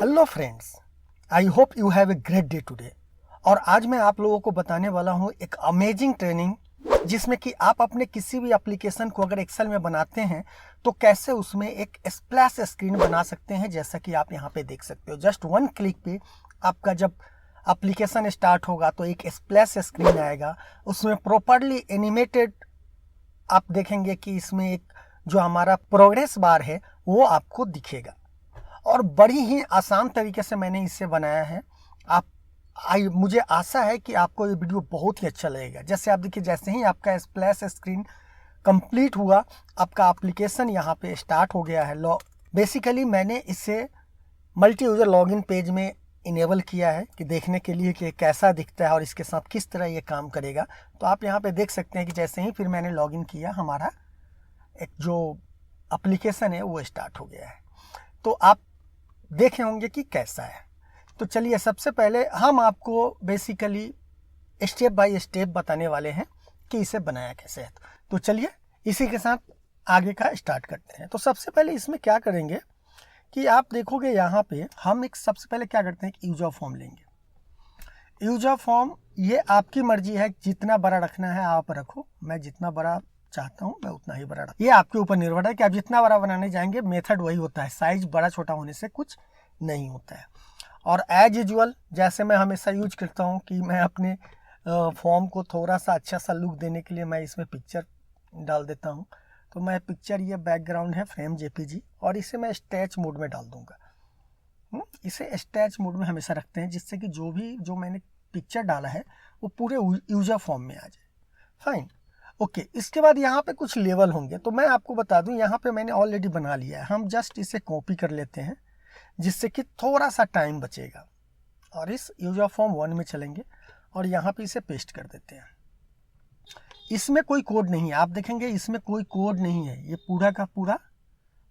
Hello friends, I hope you have a great day today. और आज मैं आप लोगों को बताने वाला हूँ एक अमेजिंग ट्रेनिंग, जिसमें कि आप अपने किसी भी एप्लीकेशन को अगर एक्सेल में बनाते हैं तो कैसे उसमें एक स्प्लैश स्क्रीन बना सकते हैं। जैसा कि आप यहाँ पे देख सकते हो, जस्ट वन क्लिक पे आपका जब एप्लीकेशन स्टार्ट होगा तो एक स्प्लैश स्क्रीन आएगा। उसमें प्रॉपरली एनिमेटेड आप देखेंगे कि इसमें एक जो हमारा प्रोग्रेस बार है वो आपको दिखेगा। और बड़ी ही आसान तरीके से मैंने इसे बनाया है। मुझे आशा है कि आपको ये वीडियो बहुत ही अच्छा लगेगा। जैसे आप देखिए, जैसे ही आपका स्प्लैश स्क्रीन कंप्लीट हुआ, आपका एप्लीकेशन यहाँ पे स्टार्ट हो गया है। बेसिकली मैंने इसे मल्टी यूज़र लॉगिन पेज में इनेबल किया है कि देखने के लिए कि कैसा दिखता है और इसके साथ किस तरह ये काम करेगा। तो आप यहाँ पे देख सकते हैं कि जैसे ही फिर मैंने लॉगिन किया, हमारा एक जो एप्लीकेशन है वो स्टार्ट हो गया है। तो आप देखे होंगे कि कैसा है। तो चलिए, सबसे पहले हम आपको बेसिकली स्टेप बाय स्टेप बताने वाले हैं कि इसे बनाया कैसे है। तो चलिए इसी के साथ आगे का स्टार्ट करते हैं। तो सबसे पहले इसमें क्या करेंगे कि आप देखोगे यहाँ पे हम एक सबसे पहले क्या करते हैं कि यूजर फॉर्म लेंगे। यूजर फॉर्म ये आपकी मर्जी है, जितना बड़ा रखना है आप रखो। मैं जितना बड़ा चाहता हूँ मैं उतना ही बड़ा रख, ये आपके ऊपर निर्भर है कि आप जितना बड़ा बनाने जाएंगे। मेथड वही होता है, साइज बड़ा छोटा होने से कुछ नहीं होता है। और एज यूजुअल जैसे मैं हमेशा यूज करता हूँ कि मैं अपने फॉर्म को थोड़ा सा अच्छा सा लुक देने के लिए मैं इसमें पिक्चर डाल देता हूँ। तो मैं पिक्चर, ये बैकग्राउंड है फ्रेम जेपीजी, और इसे मैं स्टैच मोड में डाल दूंगा। इसे स्टैच मोड में हमेशा रखते हैं, जिससे कि जो मैंने पिक्चर डाला है वो पूरे यूजर फॉर्म में आ जाए। Fine, okay. इसके बाद यहाँ पे कुछ लेवल होंगे, तो मैं आपको बता दूं यहाँ पे मैंने ऑलरेडी बना लिया है। हम जस्ट इसे कॉपी कर लेते हैं, जिससे कि थोड़ा सा टाइम बचेगा। और इस यूजर फॉर्म 1 में चलेंगे और यहाँ पे इसे पेस्ट कर देते हैं। इसमें कोई कोड नहीं है, आप देखेंगे इसमें कोई कोड नहीं है, ये पूरा का पूरा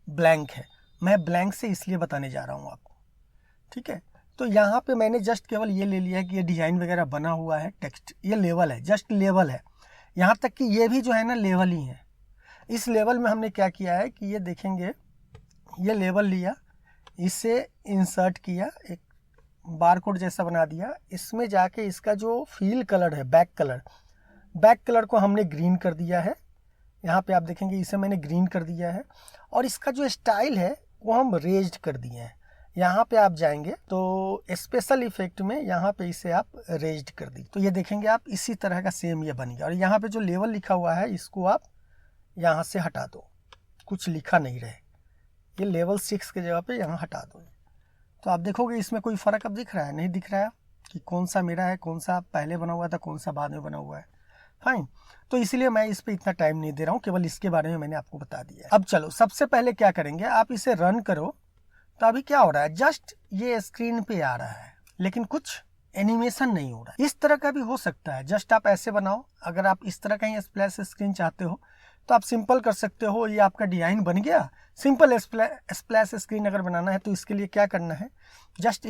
ब्लैंक है। मैं ब्लैंक से इसलिए बताने जा रहा हूँ आपको, ठीक है। तो यहाँ पे मैंने जस्ट केवल ये ले लिया है कि ये डिजाइन वगैरह बना हुआ है, टेक्स्ट ये लेवल है, जस्ट लेवल है। यहाँ तक कि ये भी जो है ना लेवल ही है। इस लेवल में हमने क्या किया है कि ये देखेंगे, ये लेवल लिया, इसे इंसर्ट किया, एक बारकोड जैसा बना दिया। इसमें जाके इसका जो फील कलर है, बैक कलर को हमने ग्रीन कर दिया है। यहाँ पे आप देखेंगे इसे मैंने ग्रीन कर दिया है। और इसका जो स्टाइल है वो हम रेज्ड कर दिए हैं। यहाँ पे आप जाएंगे तो स्पेशल इफेक्ट में यहाँ पे इसे आप रेज्ड कर दी, तो ये देखेंगे आप इसी तरह का सेम ये बन गया। और यहाँ पे जो लेवल लिखा हुआ है इसको आप यहाँ से हटा दो, कुछ लिखा नहीं रहे, ये लेवल 6 के जगह पे यहाँ हटा दो। तो आप देखोगे इसमें कोई फ़र्क अब दिख रहा है? नहीं दिख रहा है कि कौन सा मेरा है, कौन सा पहले बना हुआ था, कौन सा बाद में बना हुआ है। फाइन, तो इसलिए मैं इस पर इतना टाइम नहीं दे रहा हूँ, केवल इसके बारे में मैंने आपको बता दिया है। अब चलो, सबसे पहले क्या करेंगे, आप इसे रन करो। तो अभी क्या हो रहा है, जस्ट ये स्क्रीन पे आ रहा है, लेकिन कुछ एनिमेशन नहीं हो रहा है। इस तरह का भी हो सकता है, जस्ट आप ऐसे बनाओ। अगर आप इस तरह का ही स्प्लैश स्क्रीन चाहते हो तो आप सिंपल कर सकते हो, ये आपका डिजाइन बन गया। सिंपल स्प्लैश स्क्रीन अगर बनाना है तो इसके लिए क्या करना है, जस्ट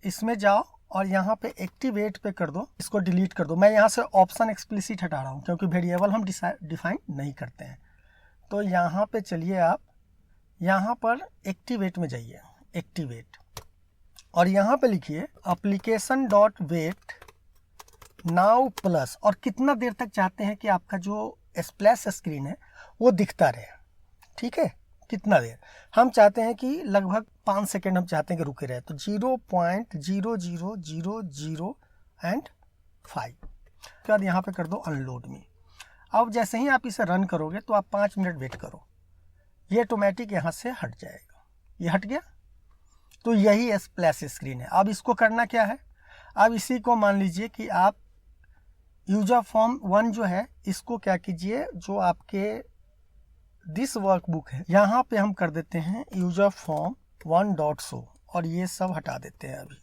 इसमें जाओ और यहाँ पे एक्टिवेट पे कर दो, इसको डिलीट कर दो। मैं यहाँ से ऑप्शन एक्सप्लिसिट हटा रहा हूँ क्योंकि वेरिएबल हम डिफाइन नहीं करते हैं। तो यहाँ पे चलिए, आप यहाँ पर एक्टिवेट में जाइए, एक्टिवेट, और यहाँ पे लिखिए application dot wait now plus, और कितना देर तक चाहते हैं कि आपका जो स्प्लैश स्क्रीन है वो दिखता रहे। ठीक है, कितना देर हम चाहते हैं कि लगभग 5 सेकेंड हम चाहते हैं कि रुके रहे। तो 0.0000 उसके बाद यहाँ पे कर दो अनलोड मी। अब जैसे ही आप इसे रन करोगे तो आप 5 मिनट वेट करो, ये ऑटोमेटिक यहाँ से हट जाएगा। ये हट गया, तो यही स्प्लैश स्क्रीन है। अब इसको करना क्या है, अब इसी को मान लीजिए कि आप यूजर फॉर्म 1 जो है इसको क्या कीजिए, जो आपके दिस वर्कबुक है यहाँ पे हम कर देते हैं यूजर फॉर्म 1.show, और ये सब हटा देते हैं अभी।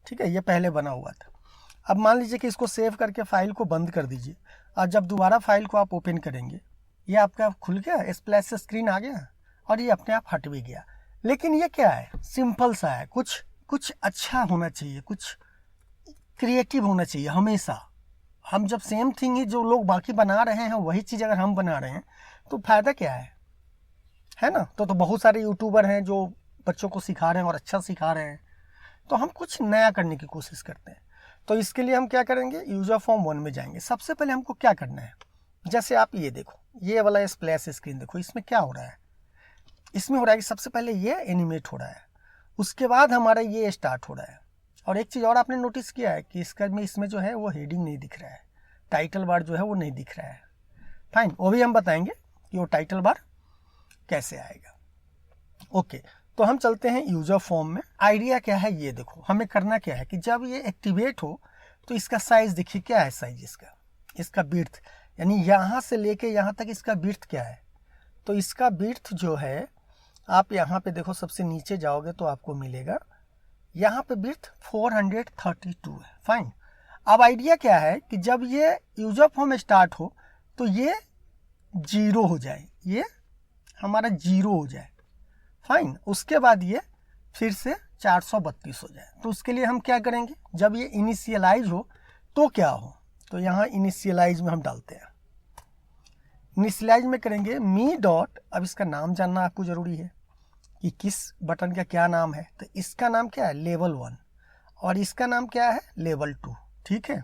ठीक है, ये पहले बना हुआ था। अब मान लीजिए कि इसको सेव करके फाइल को बंद कर दीजिए, और जब दोबारा फाइल को आप ओपन करेंगे ये आपका खुल गया, स्प्लैश स्क्रीन आ गया और ये अपने आप हट भी गया। लेकिन ये क्या है, सिंपल सा है, कुछ अच्छा होना चाहिए, कुछ क्रिएटिव होना चाहिए हमेशा। हम जब सेम थिंग ही जो लोग बाकी बना रहे हैं वही चीज़ अगर हम बना रहे हैं तो फायदा क्या है ना। तो बहुत सारे यूट्यूबर हैं जो बच्चों को सिखा रहे हैं और अच्छा सिखा रहे हैं, तो हम कुछ नया करने की कोशिश करते हैं। तो इसके लिए हम क्या करेंगे, यूजर फॉर्म 1 में जाएंगे। सबसे पहले हमको क्या करना है, जैसे आप ये देखो, ये वाला स्प्लैश स्क्रीन देखो, इसमें क्या हो रहा है, इसमें हो रहा है कि सबसे पहले ये एनिमेट हो रहा है, उसके बाद हमारा ये स्टार्ट हो रहा है। और एक चीज़ और आपने नोटिस किया है कि इसमें जो है वो हेडिंग नहीं दिख रहा है, टाइटल बार जो है वो नहीं दिख रहा है। फाइन, वो भी हम बताएंगे कि वो टाइटल बार कैसे आएगा। ओके, तो हम चलते हैं यूजर फॉर्म में। आइडिया क्या है ये देखो, हमें करना क्या है कि जब ये एक्टिवेट हो तो इसका साइज देखिए क्या है, साइज इसका विड्थ, यानी यहाँ से लेके यहाँ तक इसका विड्थ क्या है। तो इसका विड्थ जो है, आप यहाँ पे देखो, सबसे नीचे जाओगे तो आपको मिलेगा यहाँ पे विड्थ 432 है। फाइन, अब आइडिया क्या है कि जब ये यूजर फॉर्म स्टार्ट हो तो ये 0 हो जाए, ये हमारा 0 हो जाए। फाइन, उसके बाद ये फिर से 432 हो जाए। तो उसके लिए हम क्या करेंगे, जब ये इनिशियलाइज हो तो क्या हो, तो यहाँ इनिशियलाइज में हम डालते हैं। इनिशियलाइज में करेंगे मी डॉट, अब इसका नाम जानना आपको ज़रूरी है कि किस बटन का क्या नाम है। तो इसका नाम क्या है, लेवल 1, और इसका नाम क्या है, लेवल 2। ठीक है,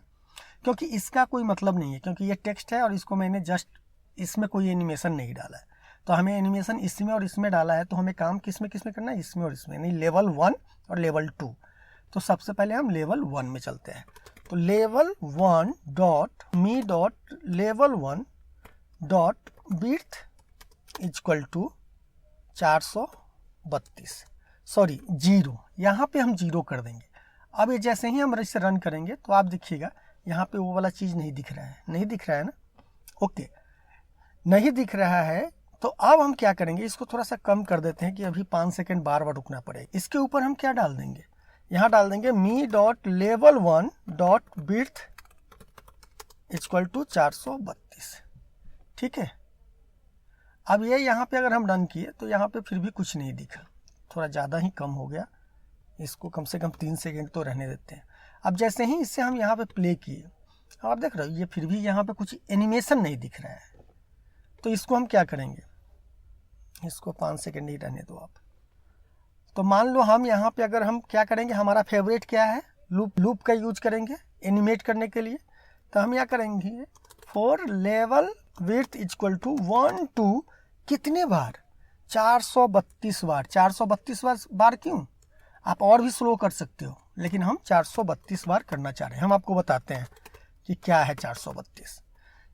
क्योंकि इसका कोई मतलब नहीं है, क्योंकि ये टेक्स्ट है और इसको मैंने जस्ट, इसमें कोई एनिमेशन नहीं डाला है। तो हमें एनिमेशन इसमें और इसमें डाला है, तो हमें काम किस में करना है, इसमें और इसमें, यानी लेवल 1 और लेवल 2। तो सबसे पहले हम लेवल 1 में चलते हैं। तो level 1 dot me dot level 1 dot width equal to 432, sorry 0, यहाँ पे हम 0 कर देंगे। अब ये जैसे ही हम इसे रन करेंगे तो आप देखिएगा यहाँ पे वो वाला चीज़ नहीं दिख रहा है, नहीं दिख रहा है ना। ओके, नहीं दिख रहा है, तो अब हम क्या करेंगे, इसको थोड़ा सा कम कर देते हैं कि अभी 5 सेकंड बार बार रुकना पड़ेगा। इसके ऊपर हम क्या डाल देंगे, यहाँ डाल देंगे me dot level 1 dot width equal to 432। ठीक है, अब ये यहाँ पे अगर हम रन किए तो यहाँ पे फिर भी कुछ नहीं दिखा, थोड़ा ज़्यादा ही कम हो गया, इसको कम से कम 3 सेकंड तो रहने देते हैं। अब जैसे ही इससे हम यहाँ पे प्ले किए, आप देख रहे हो ये फिर भी यहाँ पे कुछ एनिमेशन नहीं दिख रहा है। तो इसको हम क्या करेंगे, इसको 5 सेकंड ही रहने दो आप। तो मान लो हम यहाँ पे अगर हम क्या करेंगे, हमारा फेवरेट क्या है, लूप का यूज करेंगे एनिमेट करने के लिए। तो हम क्या करेंगे, for level width equal to 1 2 कितने बार, 432 बार। 432 बार क्यों, आप और भी स्लो कर सकते हो, लेकिन हम 432 बार करना चाह रहे हैं। हम आपको बताते हैं कि क्या है 432।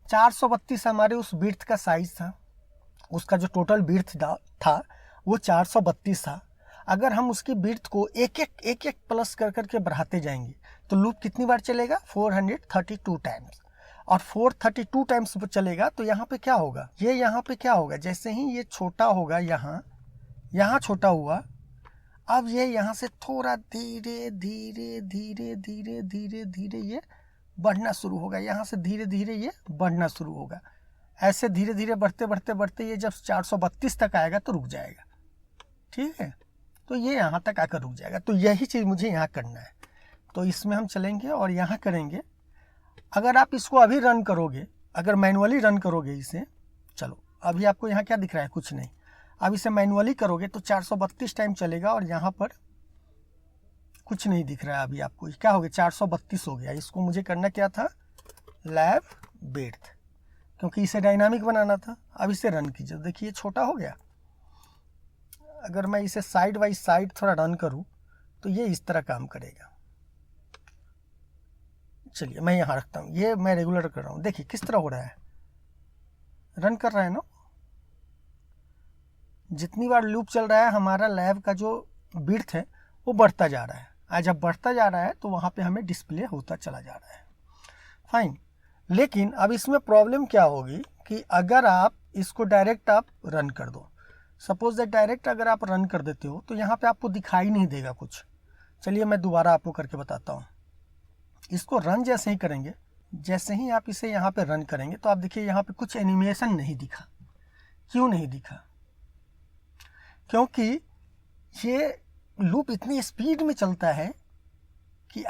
432 हमारे उस विड्थ का साइज था, उसका जो टोटल विड्थ था वो 432 था। अगर हम उसकी विड्थ को एक एक प्लस कर करके बढ़ाते जाएंगे तो लूप कितनी बार चलेगा, 432 टाइम्स। और 432 टाइम्स चलेगा तो यहाँ पे क्या होगा, ये यहाँ पे क्या होगा, जैसे ही ये छोटा होगा, यहाँ छोटा हुआ, अब ये यहाँ से थोड़ा धीरे धीरे धीरे धीरे धीरे धीरे ये बढ़ना शुरू होगा, यहाँ से धीरे धीरे ये बढ़ना शुरू होगा। ऐसे धीरे धीरे बढ़ते बढ़ते बढ़ते ये जब 432 तक आएगा तो रुक जाएगा। ठीक है, तो ये यहाँ तक आकर रुक जाएगा। तो यही चीज़ मुझे यहाँ करना है। तो इसमें हम चलेंगे और यहाँ करेंगे। अगर आप इसको अभी रन करोगे, अगर मैनुअली रन करोगे इसे, चलो अभी आपको यहाँ क्या दिख रहा है, कुछ नहीं। अब इसे मैनुअली करोगे तो 432 टाइम चलेगा और यहाँ पर कुछ नहीं दिख रहा है। अभी आपको क्या हो गया, 432 हो गया। इसको मुझे करना क्या था, लैब विड्थ, क्योंकि इसे डायनामिक बनाना था। अब इसे रन कीजिए, देखिए छोटा हो गया। अगर मैं इसे साइड बाई साइड थोड़ा रन करूं तो ये इस तरह काम करेगा। चलिए मैं यहाँ रखता हूँ, ये मैं रेगुलर कर रहा हूँ, देखिए किस तरह हो रहा है, रन कर रहा है ना। जितनी बार लूप चल रहा है हमारा लैब का जो विड्थ है वो बढ़ता जा रहा है। आज जब बढ़ता जा रहा है तो वहाँ पे हमें डिस्प्ले होता चला जा रहा है। फाइन, लेकिन अब इसमें प्रॉब्लम क्या होगी कि अगर आप इसको डायरेक्ट आप रन कर दो, सपोज दैट डायरेक्ट अगर आप रन कर देते हो तो यहाँ पे आपको दिखाई नहीं देगा कुछ। चलिए मैं दोबारा आपको करके बताता हूँ। इसको रन जैसे ही करेंगे, जैसे ही आप इसे यहाँ पे रन करेंगे तो आप देखिए यहाँ पे कुछ एनिमेशन नहीं दिखा। क्यों नहीं दिखा, क्योंकि ये लूप इतनी स्पीड में चलता है कि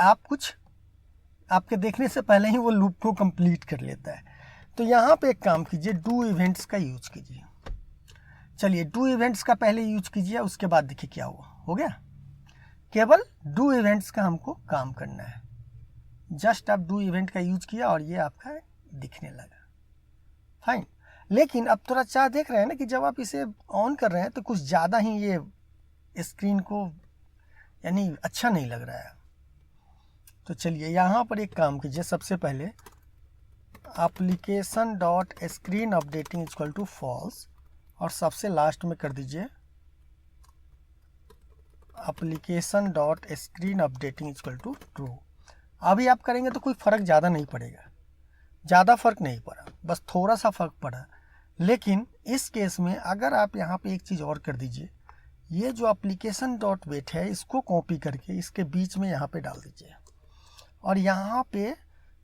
आपके देखने से पहले ही वो लूप को कंप्लीट कर लेता है। तो यहाँ पे एक काम कीजिए, डू इवेंट्स का यूज कीजिए। चलिए डू इवेंट्स का पहले यूज कीजिए, उसके बाद देखिए क्या हुआ। हो गया। केवल डू इवेंट्स का हमको काम करना है। जस्ट आप डू इवेंट का यूज किया और ये आपका दिखने लगा। फाइन। लेकिन अब थोड़ा चाह देख रहे हैं ना कि जब आप इसे ऑन कर रहे हैं तो कुछ ज़्यादा ही ये स्क्रीन को यानी अच्छा नहीं लग रहा है। तो चलिए यहाँ पर एक काम कीजिए, सबसे पहले application dot screen updating equal to false और सबसे लास्ट में कर दीजिए application dot screen updating equal to true. अभी आप करेंगे तो कोई फ़र्क ज़्यादा नहीं पड़ेगा, ज़्यादा फ़र्क नहीं पड़ा, बस थोड़ा सा फ़र्क पड़ा। लेकिन इस केस में अगर आप यहाँ पे एक चीज़ और कर दीजिए, ये जो एप्लीकेशन डॉट वेट है इसको कॉपी करके इसके बीच में यहाँ पे डाल दीजिए और यहाँ पे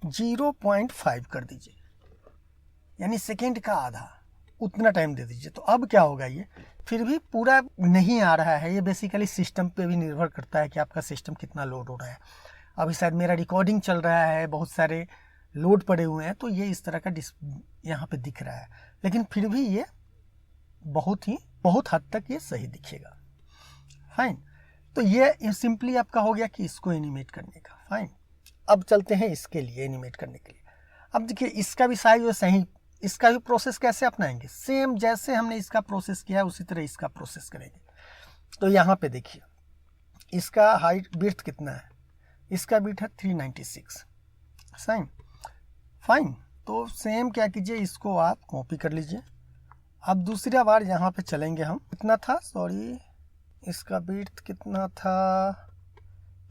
0.5 कर दीजिए, यानी सेकेंड का आधा, उतना टाइम दे दीजिए। तो अब क्या होगा, ये फिर भी पूरा नहीं आ रहा है। ये बेसिकली सिस्टम पे भी निर्भर करता है कि आपका सिस्टम कितना लोड हो रहा है। अभी शायद मेरा रिकॉर्डिंग चल रहा है, बहुत सारे लोड पड़े हुए हैं, तो ये इस तरह का यहाँ पे दिख रहा है। लेकिन फिर भी ये बहुत हद तक ये सही दिखेगा। फाइन। तो ये सिंपली आपका हो गया कि इसको एनिमेट करने का। फाइन। अब चलते हैं इसके लिए एनिमेट करने के लिए। अब देखिए इसका भी साइज सही, इसका भी प्रोसेस कैसे अपनाएंगे, सेम जैसे हमने इसका प्रोसेस किया है उसी तरह इसका प्रोसेस करेंगे। तो यहाँ पे देखिए इसका हाइट विड्थ कितना है, इसका विड्थ है 396। साइन। फाइन। तो सेम क्या कीजिए, इसको आप कॉपी कर लीजिए। अब दूसरी बार यहाँ पे चलेंगे हम, कितना था, सॉरी इसका विड्थ कितना था,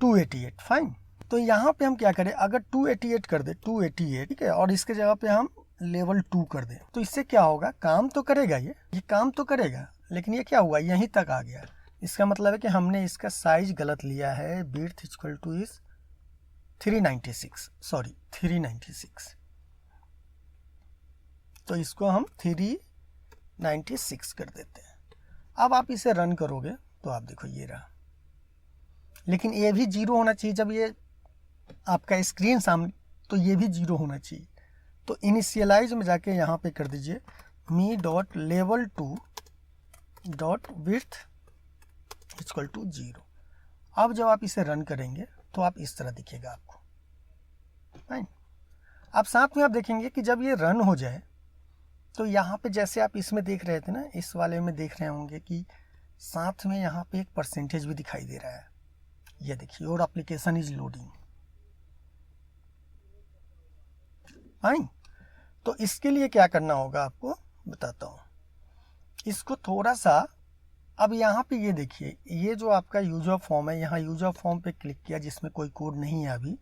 288। फाइन। तो यहाँ पे हम क्या करें, अगर 288 कर दे, 288 ठीक है, और इसके जगह पे हम लेवल 2 कर दें, तो इससे क्या होगा, काम तो करेगा, ये काम तो करेगा, लेकिन ये क्या हुआ, यहीं तक आ गया। इसका मतलब है कि हमने इसका साइज गलत लिया है। Width equal two is 396, sorry 396। तो इसको हम 396 कर देते हैं। अब आप इसे रन करोगे तो आप देखो ये रहा, लेकिन ये भी 0 होना चाहिए। जब ये आपका स्क्रीन सामने, तो ये भी 0 होना चाहिए। तो इनिशियलाइज में जाके यहाँ पे कर दीजिए me dot level 2 dot width equal to 0। अब जब आप इसे रन करेंगे तो आप इस तरह दिखेगा आपको। फाइन। अब साथ में आप देखेंगे कि जब ये रन हो जाए तो यहाँ पे जैसे आप इसमें देख रहे थे ना, इस वाले में देख रहे होंगे कि साथ में यहाँ पे एक परसेंटेज भी दिखाई दे रहा है। ये देखिए, और एप्लीकेशन इज लोडिंग। फाइन। तो इसके लिए क्या करना होगा आपको बताता हूँ। इसको थोड़ा सा, अब यहाँ पे ये देखिए, ये जो आपका यूजर फॉर्म है, यहाँ यूजर फॉर्म पे क्लिक किया जिसमें कोई कोड नहीं है अभी,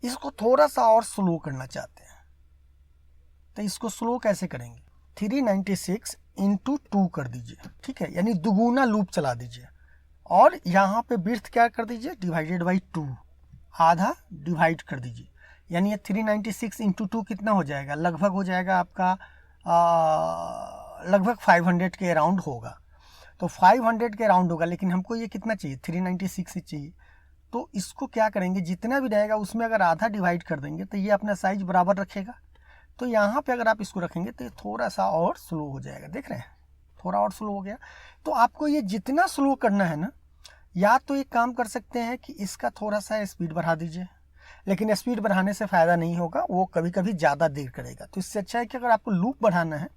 इसको थोड़ा सा और स्लो करना चाहते हैं। तो इसको स्लो कैसे करेंगे, 396 इंटू 2 कर दीजिए, ठीक है, यानी दुगुना लूप चला दीजिए। और यहाँ पे विड्थ क्या कर दीजिए, डिवाइडेड बाई 2, आधा डिवाइड कर दीजिए, यानी ये 396 इंटू 2 कितना हो जाएगा, लगभग हो जाएगा आपका लगभग 500 के अराउंड होगा। तो 500 के अराउंड होगा, लेकिन हमको ये कितना चाहिए, 396 ही चाहिए। तो इसको क्या करेंगे, जितना भी रहेगा उसमें अगर आधा डिवाइड कर देंगे तो ये अपना साइज बराबर रखेगा। तो यहाँ पे अगर आप इसको रखेंगे तो ये थोड़ा सा और स्लो हो जाएगा, देख रहे हैं, थोड़ा और स्लो हो गया। तो आपको ये जितना स्लो करना है ना, या तो एक काम कर सकते हैं कि इसका थोड़ा सा स्पीड बढ़ा दीजिए, लेकिन स्पीड बढ़ाने से फ़ायदा नहीं होगा, वो कभी कभी ज़्यादा देर करेगा। तो इससे अच्छा है कि अगर आपको लूप बढ़ाना है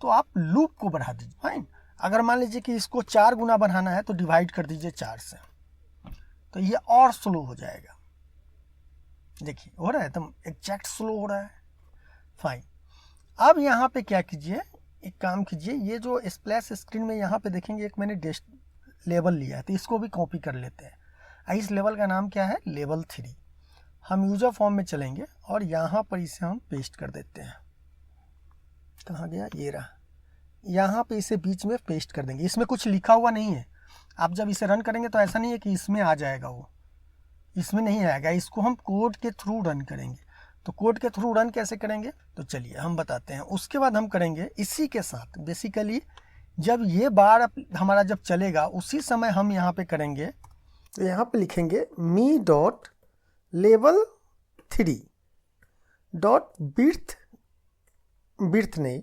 तो आप लूप को बढ़ा दीजिए। फाइन। अगर मान लीजिए कि इसको 4 गुना बढ़ाना है तो डिवाइड कर दीजिए 4 से, तो ये और स्लो हो जाएगा। देखिए हो रहा है, एकदम एग्जैक्ट स्लो हो रहा है। फाइन। अब यहाँ पे क्या कीजिए, एक काम कीजिए, ये जो स्प्लैश स्क्रीन में यहाँ पे देखेंगे एक मैंने लेवल लिया है, तो इसको भी कॉपी कर लेते हैं। इस लेवल का नाम क्या है, लेवल 3। हम यूजर फॉर्म में चलेंगे और यहाँ पर इसे हम पेस्ट कर देते हैं। कहाँ गया, ये रहा, यहाँ पे इसे बीच में पेस्ट कर देंगे। इसमें कुछ लिखा हुआ नहीं है, आप जब इसे रन करेंगे तो ऐसा नहीं है कि इसमें आ जाएगा, वो इसमें नहीं आएगा। इसको हम कोड के थ्रू रन करेंगे। तो कोड के थ्रू रन कैसे करेंगे, तो चलिए हम बताते हैं। उसके बाद हम करेंगे इसी के साथ, बेसिकली जब ये बार हमारा जब चलेगा उसी समय हम यहाँ पे करेंगे। तो यहाँ पे लिखेंगे मी डॉट लेवल 3 डॉट विड्थ नहीं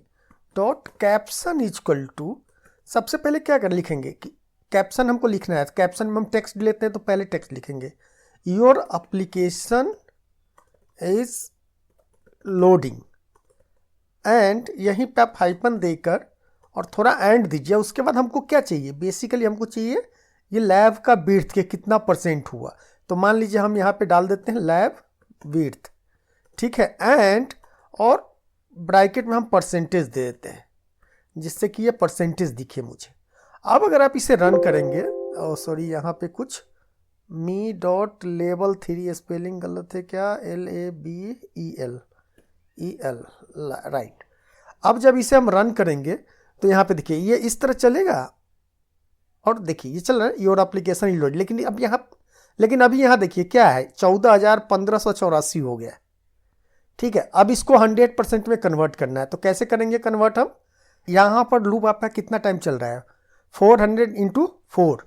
डॉट कैप्शन इक्वल टू, सबसे पहले क्या कर लिखेंगे कि कैप्शन हमको लिखना है। कैप्शन में हम टेक्स्ट लेते हैं तो पहले टेक्स्ट लिखेंगे, your application is loading, and यहीं पे आप हाइपन देकर और थोड़ा एंड दीजिए। उसके बाद हमको क्या चाहिए, बेसिकली हमको चाहिए ये लैब का विड्थ के कितना % हुआ। तो मान लीजिए हम यहाँ पे डाल देते हैं लैब विड्थ, ठीक है, एंड और ब्रैकेट में हम परसेंटेज दे देते हैं जिससे कि ये परसेंटेज दिखे मुझे। अब अगर आप इसे रन करेंगे, सॉरी यहाँ पे कुछ me.label3 स्पेलिंग गलत है क्या, LABEL राइट। अब जब इसे हम रन करेंगे तो यहाँ पे देखिए ये इस तरह चलेगा और देखिए ये चल रहा है योर एप्लीकेशन इज लोड। लेकिन अभी यहाँ देखिए क्या है, 14,1584 हो गया, ठीक है। अब इसको 100% में कन्वर्ट करना है, तो कैसे करेंगे कन्वर्ट हम, यहाँ पर लूप आपका कितना टाइम चल रहा है, 400 × 4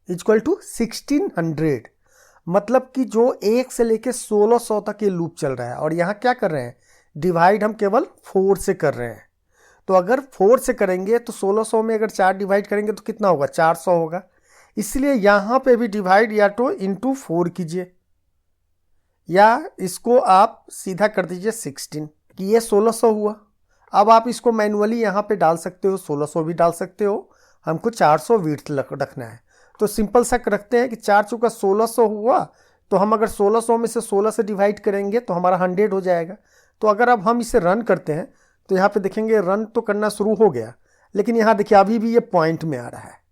= 1600, मतलब कि जो 1 से लेके 1600 तक ये लूप चल रहा है। और यहाँ क्या कर रहे हैं, डिवाइड हम केवल 4 से कर रहे हैं। तो अगर 4 से करेंगे तो 1600 में अगर 4 डिवाइड करेंगे तो कितना होगा, 400 होगा। इसलिए यहाँ पे भी डिवाइड या तो × 4 कीजिए या इसको आप सीधा कर दीजिए 16 कि ये 1600 हुआ। अब आप इसको मैनुअली यहाँ पे डाल सकते हो, 1600 भी डाल सकते हो, हमको 400 विड्थ रखना है। तो सिंपल सा रखते हैं कि 4 चुका 1600 हुआ, तो हम अगर 1600 में से 16 से डिवाइड करेंगे तो हमारा 100 हो जाएगा। तो अगर अब हम इसे रन करते हैं तो यहाँ पे देखेंगे रन तो करना शुरू हो गया, लेकिन यहाँ देखिए अभी भी ये पॉइंट में आ रहा है।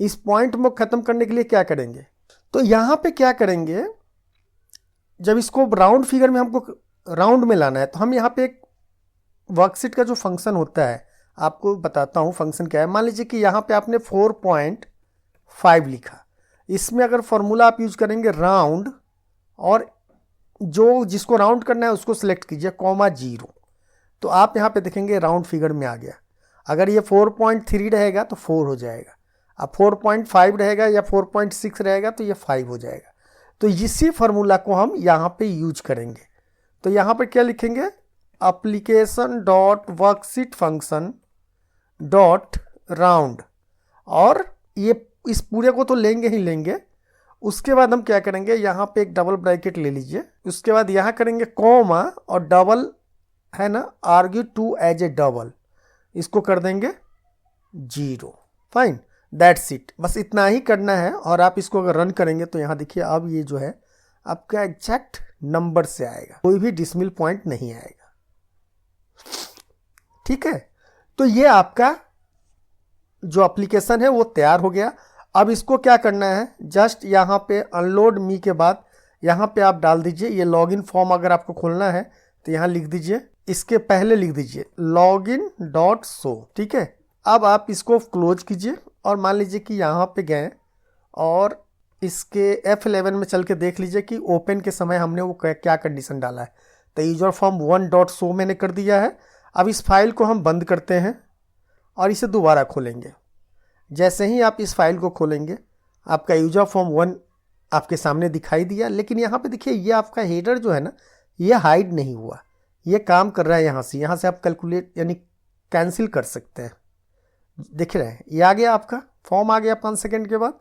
इस पॉइंट में ख़त्म करने के लिए क्या करेंगे, तो यहाँ पे क्या करेंगे, जब इसको राउंड फिगर में हमको राउंड में लाना है तो हम यहाँ पे एक वर्कशीट का जो फंक्शन होता है आपको बताता हूँ फंक्शन क्या है। मान लीजिए कि यहाँ पे आपने 4.5 लिखा, इसमें अगर फॉर्मूला आप यूज करेंगे राउंड, और जो जिसको राउंड करना है उसको सिलेक्ट कीजिए ,0, तो आप यहाँ पे देखेंगे राउंड फिगर में आ गया। अगर ये 4.3 रहेगा तो 4 हो जाएगा, अब 4.5 रहेगा या 4.6 रहेगा तो ये 5 हो जाएगा। तो इसी फार्मूला को हम यहाँ पे यूज करेंगे। तो यहाँ पे क्या लिखेंगे, application.worksheet function डॉट राउंड, और ये इस पूरे को तो लेंगे ही लेंगे। उसके बाद हम क्या करेंगे, यहाँ पे एक डबल ब्रैकेट ले लीजिए, उसके बाद यहाँ करेंगे कॉमा और डबल है ना, argue to as a double, इसको कर देंगे 0। फाइन, दैट्स इट, बस इतना ही करना है। और आप इसको अगर रन करेंगे तो यहाँ देखिए अब ये जो है आपका एग्जैक्ट नंबर से आएगा, कोई भी डिसमिल पॉइंट नहीं आएगा, ठीक है। तो ये आपका जो एप्लीकेशन है वो तैयार हो गया। अब इसको क्या करना है, जस्ट यहाँ पे अनलोड मी के बाद यहाँ पे आप डाल दीजिए ये लॉगिन फॉर्म। अगर आपको खोलना है तो यहाँ लिख दीजिए, इसके पहले लिख दीजिए login.show, ठीक है। अब आप इसको क्लोज कीजिए और मान लीजिए कि यहाँ पे गए और इसके F11 में चल के देख लीजिए कि ओपन के समय हमने वो क्या कंडीशन डाला है। तो यूजर फॉर्म 1.show मैंने कर दिया है। अब इस फाइल को हम बंद करते हैं और इसे दोबारा खोलेंगे। जैसे ही आप इस फाइल को खोलेंगे आपका यूजर फॉर्म 1 आपके सामने दिखाई दिया, लेकिन यहाँ पे देखिए ये आपका हेडर जो है ना ये हाइड नहीं हुआ, ये काम कर रहा है। यहाँ से आप कैलकुलेट यानी कैंसिल कर सकते हैं, देख रहे हैं ये आ गया, आपका फॉर्म आ गया 5 सेकंड के बाद।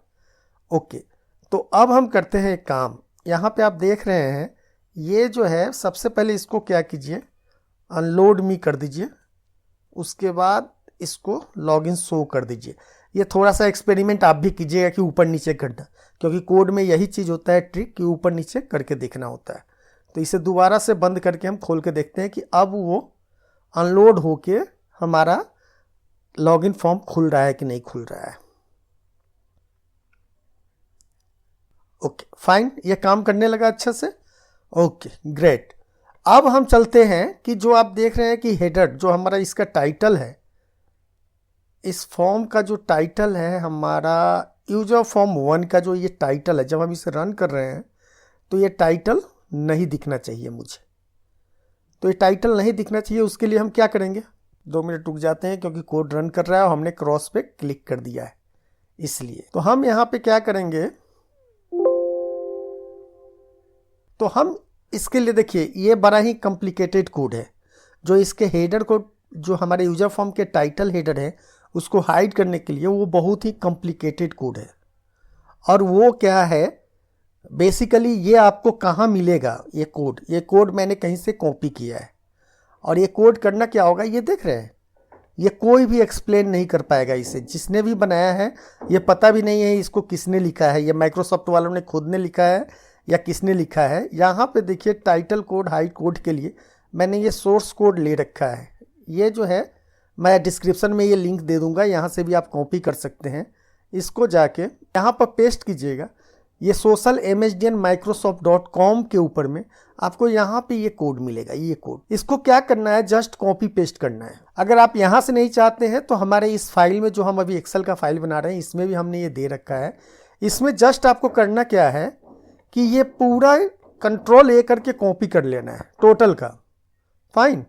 ओके, तो अब हम करते हैं एक काम, यहाँ पे आप देख रहे हैं ये जो है सबसे पहले इसको क्या कीजिए, अनलोड मी कर दीजिए, उसके बाद इसको लॉगिन शो कर दीजिए। ये थोड़ा सा एक्सपेरिमेंट आप भी कीजिएगा कि ऊपर नीचे करना, क्योंकि कोड में यही चीज़ होता है ट्रिक कि ऊपर नीचे करके देखना होता है। तो इसे दोबारा से बंद करके हम खोल के देखते हैं कि अब वो अनलोड होके हमारा लॉगिन फॉर्म खुल रहा है कि नहीं खुल रहा है। ओके फाइन, ये काम करने लगा अच्छा से। ओके ग्रेट, अब हम चलते हैं कि जो आप देख रहे हैं कि हेडर जो हमारा इसका टाइटल है, इस फॉर्म का जो टाइटल है हमारा यूजर फॉर्म 1 का जो ये टाइटल है, जब हम इसे रन कर रहे हैं तो ये टाइटल नहीं दिखना चाहिए मुझे। तो ये टाइटल नहीं दिखना चाहिए, उसके लिए हम क्या करेंगे, 2 मिनट रुक जाते हैं क्योंकि कोड रन कर रहा है और हमने क्रॉस पे क्लिक कर दिया है इसलिए। तो हम यहाँ पे क्या करेंगे, तो हम इसके लिए देखिए ये बड़ा ही कॉम्प्लिकेटेड कोड है। जो इसके हेडर को, जो हमारे यूजर फॉर्म के टाइटल हेडर है उसको हाइड करने के लिए, वो बहुत ही कॉम्प्लिकेटेड कोड है। और वो क्या है बेसिकली, ये आपको कहाँ मिलेगा ये कोड मैंने कहीं से कॉपी किया है। और ये कोड करना क्या होगा, ये देख रहे हैं, ये कोई भी एक्सप्लेन नहीं कर पाएगा इसे। जिसने भी बनाया है ये पता भी नहीं है इसको किसने लिखा है, ये माइक्रोसॉफ्ट वालों ने खुद ने लिखा है या किसने लिखा है। यहाँ पे देखिए टाइटल कोड, हाइड कोड के लिए मैंने ये सोर्स कोड ले रखा है। ये जो है मैं डिस्क्रिप्शन में ये लिंक दे दूंगा, यहाँ से भी आप कॉपी कर सकते हैं। इसको जाके यहाँ पर पेस्ट कीजिएगा। ये socialmsdnmicrosoft.com के ऊपर में आपको यहाँ पे ये कोड मिलेगा। ये कोड, इसको क्या करना है, जस्ट कॉपी पेस्ट करना है। अगर आप यहाँ से नहीं चाहते हैं तो हमारे इस फाइल में, जो हम अभी एक्सेल का फाइल बना रहे हैं, इसमें भी हमने ये दे रखा है। इसमें जस्ट आपको करना क्या है कि ये पूरा कंट्रोल ए करके कॉपी कर लेना है टोटल का। फाइन,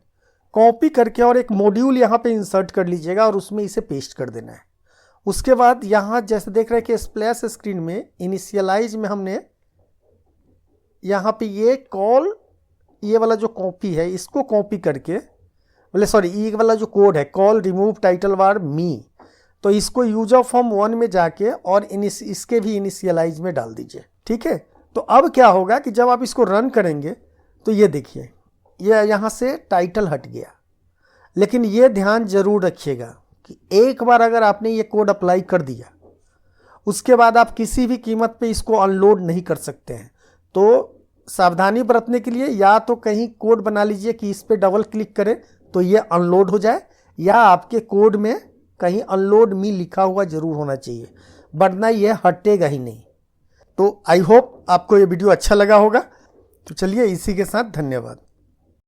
कॉपी करके और एक मॉड्यूल यहाँ पे इंसर्ट कर लीजिएगा और उसमें इसे पेस्ट कर देना है। उसके बाद यहाँ जैसे देख रहे हैं कि स्प्लैश स्क्रीन में इनिशियलाइज में हमने यहाँ पे ये कॉल, ये वाला जो कॉपी है इसको कॉपी करके, बोले सॉरी, ये वाला जो कोड है कॉल रिमूव टाइटल वार मी, तो इसको यूजर फॉर्म 1 में जाके और इसके भी इनिशियलाइज में डाल दीजिए। ठीक है, तो अब क्या होगा कि जब आप इसको रन करेंगे तो ये देखिए, ये यहाँ से टाइटल हट गया। लेकिन ये ध्यान जरूर रखिएगा कि एक बार अगर आपने ये कोड अप्लाई कर दिया, उसके बाद आप किसी भी कीमत पे इसको अनलोड नहीं कर सकते हैं। तो सावधानी बरतने के लिए या तो कहीं कोड बना लीजिए कि इस पे डबल क्लिक करें तो ये अनलोड हो जाए, या आपके कोड में कहीं अनलोड मी लिखा हुआ जरूर होना चाहिए, वरना ये हटेगा ही नहीं। तो आई होप आपको ये वीडियो अच्छा लगा होगा। तो चलिए इसी के साथ धन्यवाद।